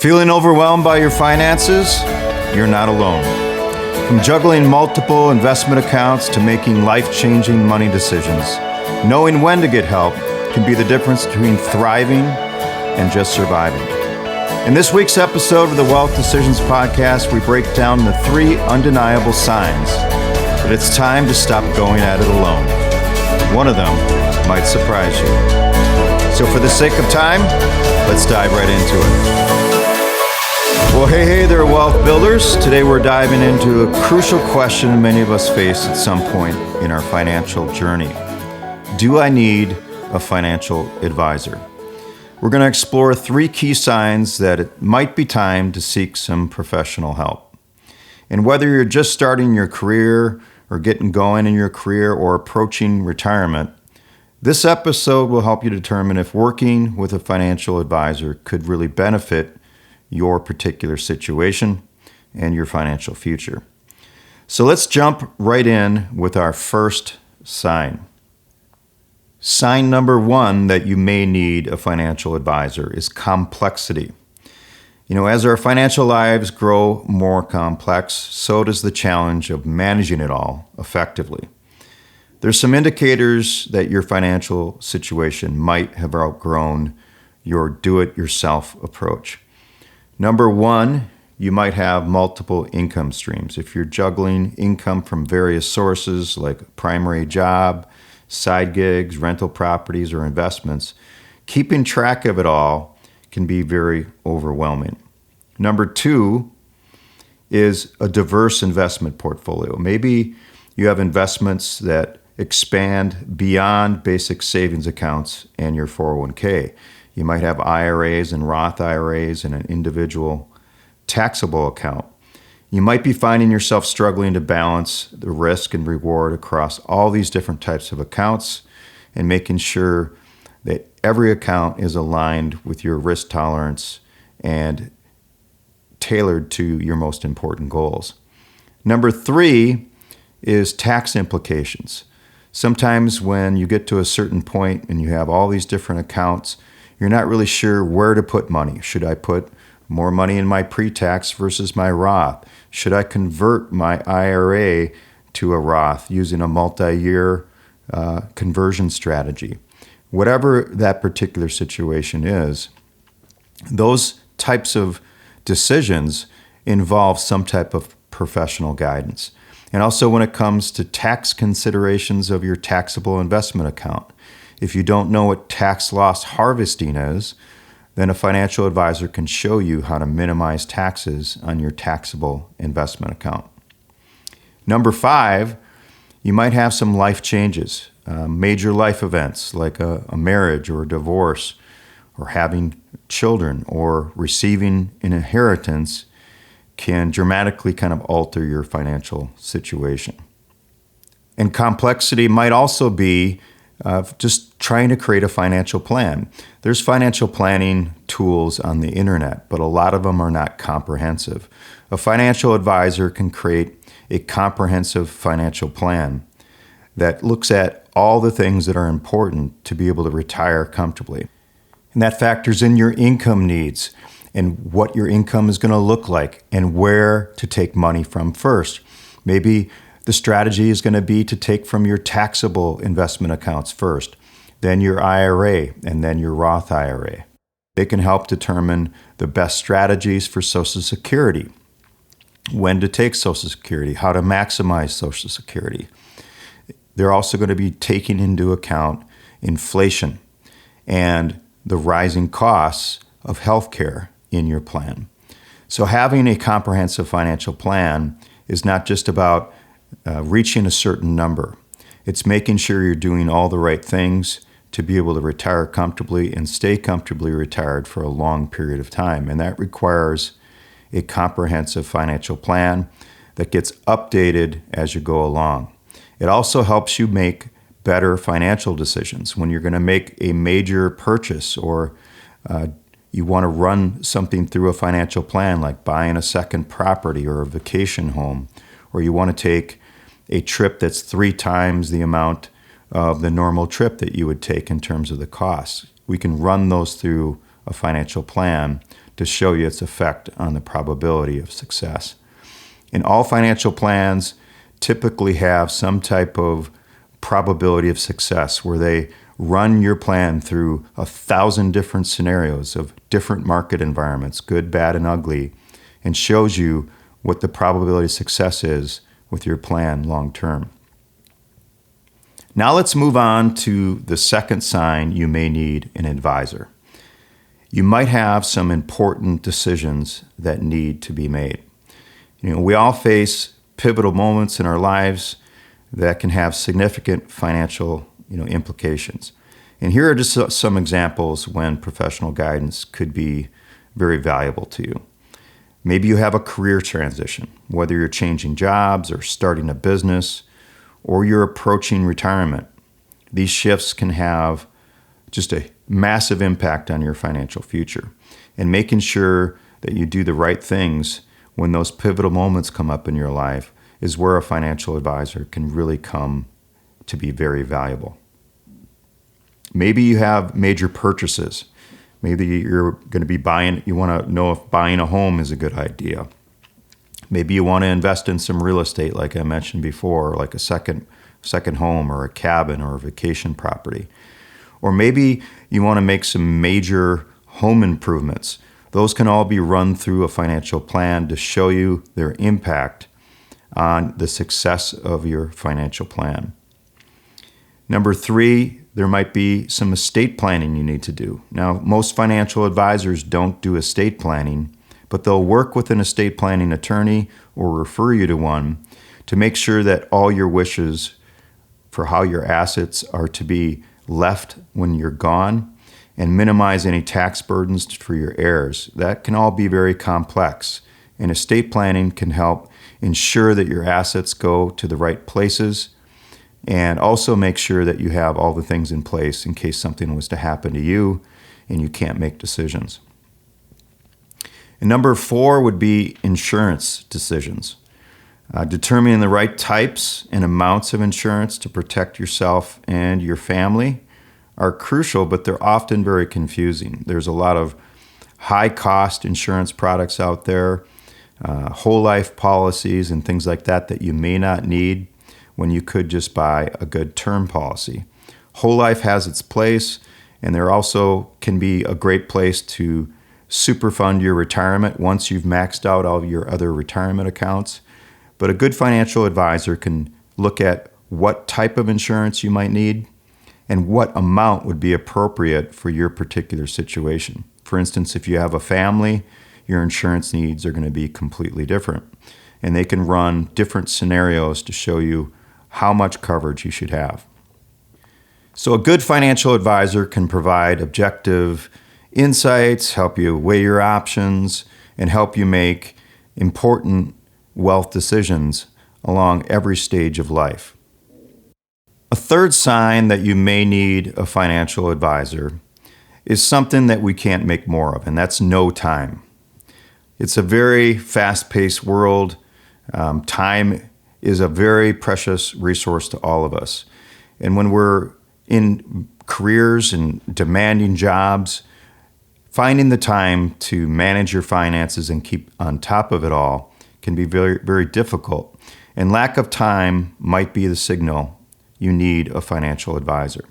Feeling overwhelmed by your finances? You're not alone. From juggling multiple investment accounts to making life-changing money decisions, knowing when to get help can be the difference between thriving and just surviving. In this week's episode of the Wealth Decisions Podcast, we break down the 3 undeniable signs that it's time to stop going at it alone. One of them might surprise you. So for the sake of time, let's dive right into it. Well, hey there, wealth builders. Today we're diving into a crucial question many of us face at some point in our financial journey. Do I need a financial advisor? We're going to explore 3 key signs that it might be time to seek some professional help. And whether you're just starting your career or getting going in your career or approaching retirement, this episode will help you determine if working with a financial advisor could really benefit your particular situation and your financial future. So let's jump right in with our first sign. Sign number 1 that you may need a financial advisor is complexity. As our financial lives grow more complex, so does the challenge of managing it all effectively. There's some indicators that your financial situation might have outgrown your do-it-yourself approach. Number 1, you might have multiple income streams. If you're juggling income from various sources like a primary job, side gigs, rental properties, or investments, keeping track of it all can be very overwhelming. Number 2 is a diverse investment portfolio. Maybe you have investments that expand beyond basic savings accounts and your 401k. You might have IRAs and Roth IRAs and an individual taxable account. You might be finding yourself struggling to balance the risk and reward across all these different types of accounts and making sure that every account is aligned with your risk tolerance and tailored to your most important goals. Number 3 is tax implications. Sometimes when you get to a certain point and you have all these different accounts, you're not really sure where to put money. Should I put more money in my pre-tax versus my Roth? Should I convert my IRA to a Roth using a multi-year conversion strategy? Whatever that particular situation is, those types of decisions involve some type of professional guidance. And also when it comes to tax considerations of your taxable investment account, if you don't know what tax loss harvesting is, then a financial advisor can show you how to minimize taxes on your taxable investment account. Number 5, you might have some life changes, major life events like a marriage or a divorce or having children or receiving an inheritance can dramatically kind of alter your financial situation. And complexity might also be just trying to create a financial plan. There's financial planning tools on the internet, but a lot of them are not comprehensive. A financial advisor can create a comprehensive financial plan that looks at all the things that are important to be able to retire comfortably. And that factors in your income needs and what your income is going to look like and where to take money from first. Maybe the strategy is going to be to take from your taxable investment accounts first, then your IRA, and then your Roth IRA. They can help determine the best strategies for Social Security, when to take Social Security, how to maximize Social Security. They're also going to be taking into account inflation and the rising costs of healthcare in your plan. So having a comprehensive financial plan is not just about reaching a certain number. It's making sure you're doing all the right things to be able to retire comfortably and stay comfortably retired for a long period of time. And that requires a comprehensive financial plan that gets updated as you go along. It also helps you make better financial decisions when you're going to make a major purchase or you want to run something through a financial plan like buying a second property or a vacation home, or you want to take a trip that's 3 times the amount of the normal trip that you would take in terms of the costs. We can run those through a financial plan to show you its effect on the probability of success. And all financial plans typically have some type of probability of success where they run your plan through 1,000 different scenarios of different market environments, good, bad, and ugly, and shows you what the probability of success is with your plan long term. Now let's move on to the second sign you may need an advisor. You might have some important decisions that need to be made. We all face pivotal moments in our lives that can have significant financial implications. And here are just some examples when professional guidance could be very valuable to you. Maybe you have a career transition, whether you're changing jobs or starting a business, or you're approaching retirement. These shifts can have just a massive impact on your financial future. And making sure that you do the right things when those pivotal moments come up in your life is where a financial advisor can really come to be very valuable. Maybe you have major purchases. Maybe you're going to be you want to know if buying a home is a good idea. Maybe you want to invest in some real estate, like I mentioned before, like a second home or a cabin or a vacation property. Or maybe you want to make some major home improvements. Those can all be run through a financial plan to show you their impact on the success of your financial plan. Number 3, there might be some estate planning you need to do. Now, most financial advisors don't do estate planning, but they'll work with an estate planning attorney or refer you to one to make sure that all your wishes for how your assets are to be left when you're gone and minimize any tax burdens for your heirs. That can all be very complex, and estate planning can help ensure that your assets go to the right places and also make sure that you have all the things in place in case something was to happen to you and you can't make decisions. And number 4 would be insurance decisions. Determining the right types and amounts of insurance to protect yourself and your family are crucial, but they're often very confusing. There's a lot of high-cost insurance products out there, whole life policies and things like that you may not need when you could just buy a good term policy. Whole life has its place, and there also can be a great place to superfund your retirement once you've maxed out all of your other retirement accounts. But a good financial advisor can look at what type of insurance you might need and what amount would be appropriate for your particular situation. For instance, if you have a family, your insurance needs are going to be completely different. And they can run different scenarios to show you how much coverage you should have. So a good financial advisor can provide objective insights, help you weigh your options, and help you make important wealth decisions along every stage of life. A third sign that you may need a financial advisor is something that we can't make more of, and that's no time. It's a very fast-paced world. Time is a very precious resource to all of us. And when we're in careers and demanding jobs, finding the time to manage your finances and keep on top of it all can be very, very difficult. And lack of time might be the signal you need a financial advisor.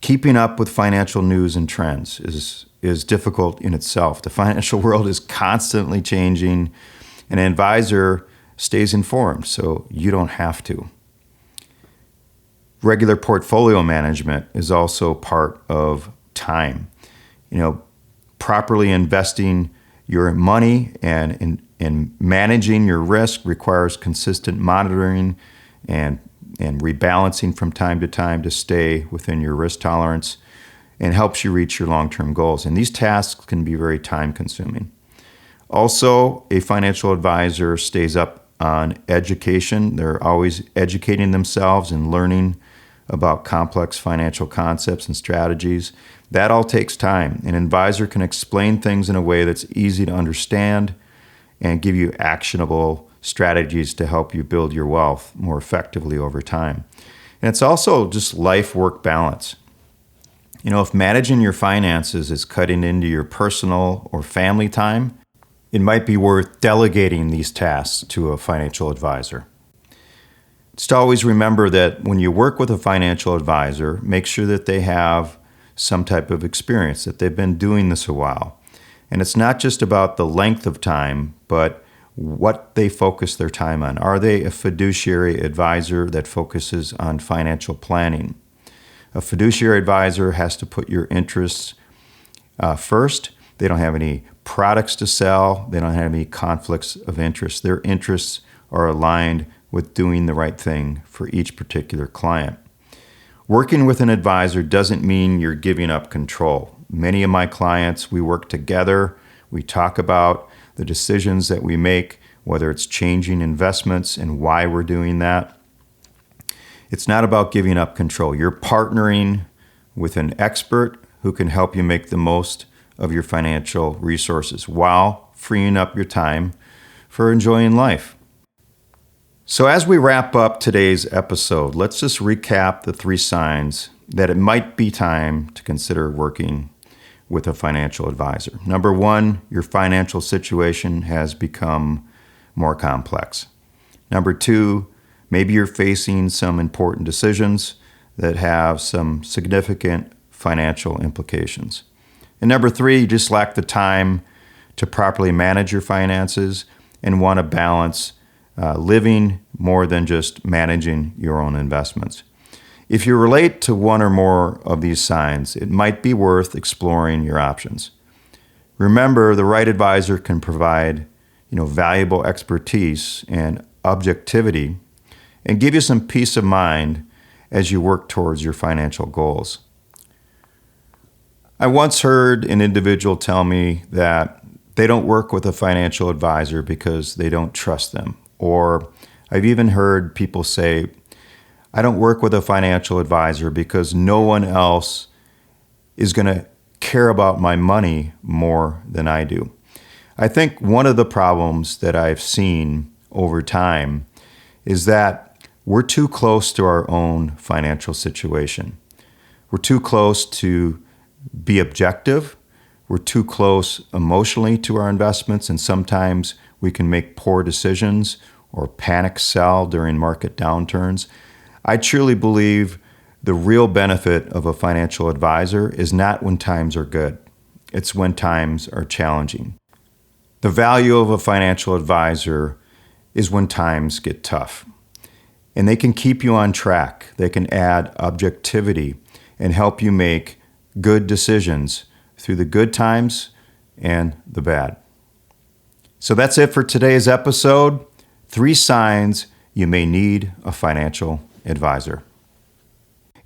Keeping up with financial news and trends is difficult in itself. The financial world is constantly changing, and an advisor stays informed, so you don't have to. Regular portfolio management is also part of time. Properly investing your money and managing your risk requires consistent monitoring and rebalancing from time to time to stay within your risk tolerance and helps you reach your long-term goals. And these tasks can be very time-consuming. Also, a financial advisor stays up on education. They're always educating themselves and learning about complex financial concepts and strategies. That all takes time. An advisor can explain things in a way that's easy to understand and give you actionable strategies to help you build your wealth more effectively over time. And it's also just life-work balance. If managing your finances is cutting into your personal or family time, it might be worth delegating these tasks to a financial advisor. Just always remember that when you work with a financial advisor, make sure that they have some type of experience, that they've been doing this a while. And it's not just about the length of time, but what they focus their time on. Are they a fiduciary advisor that focuses on financial planning? A fiduciary advisor has to put your interests first. They don't have any products to sell. They don't have any conflicts of interest. Their interests are aligned with doing the right thing for each particular client. Working with an advisor doesn't mean you're giving up control. Many of my clients, we work together. We talk about the decisions that we make, whether it's changing investments and why we're doing that. It's not about giving up control. You're partnering with an expert who can help you make the most of your financial resources while freeing up your time for enjoying life. So as we wrap up today's episode, let's just recap the 3 signs that it might be time to consider working with a financial advisor. Number 1, your financial situation has become more complex. Number 2, maybe you're facing some important decisions that have some significant financial implications. And number 3, you just lack the time to properly manage your finances and want to balance living more than just managing your own investments. If you relate to one or more of these signs, it might be worth exploring your options. Remember, the right advisor can provide, valuable expertise and objectivity and give you some peace of mind as you work towards your financial goals. I once heard an individual tell me that they don't work with a financial advisor because they don't trust them. Or I've even heard people say, I don't work with a financial advisor because no one else is going to care about my money more than I do. I think one of the problems that I've seen over time is that we're too close to our own financial situation. We're too close to be objective. We're too close emotionally to our investments, and sometimes we can make poor decisions or panic sell during market downturns. I truly believe the real benefit of a financial advisor is not when times are good. It's when times are challenging. The value of a financial advisor is when times get tough. And they can keep you on track. They can add objectivity and help you make good decisions through the good times and the bad. So that's it for today's episode. 3 signs you may need a financial advisor.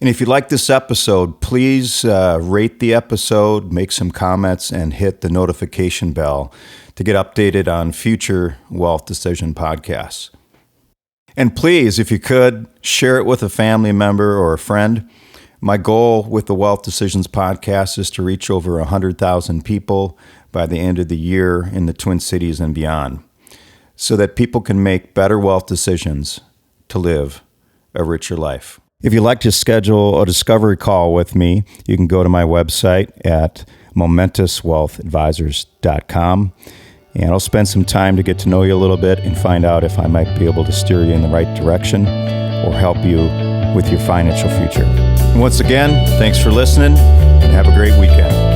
And if you like this episode, please rate the episode, make some comments, and hit the notification bell to get updated on future Wealth Decision podcasts. And please, if you could, share it with a family member or a friend. My goal with the Wealth Decisions podcast is to reach over 100,000 people by the end of the year in the Twin Cities and beyond, so that people can make better wealth decisions to live a richer life. If you'd like to schedule a discovery call with me, you can go to my website at momentouswealthadvisors.com, and I'll spend some time to get to know you a little bit and find out if I might be able to steer you in the right direction or help you with your financial future. And once again, thanks for listening and have a great weekend.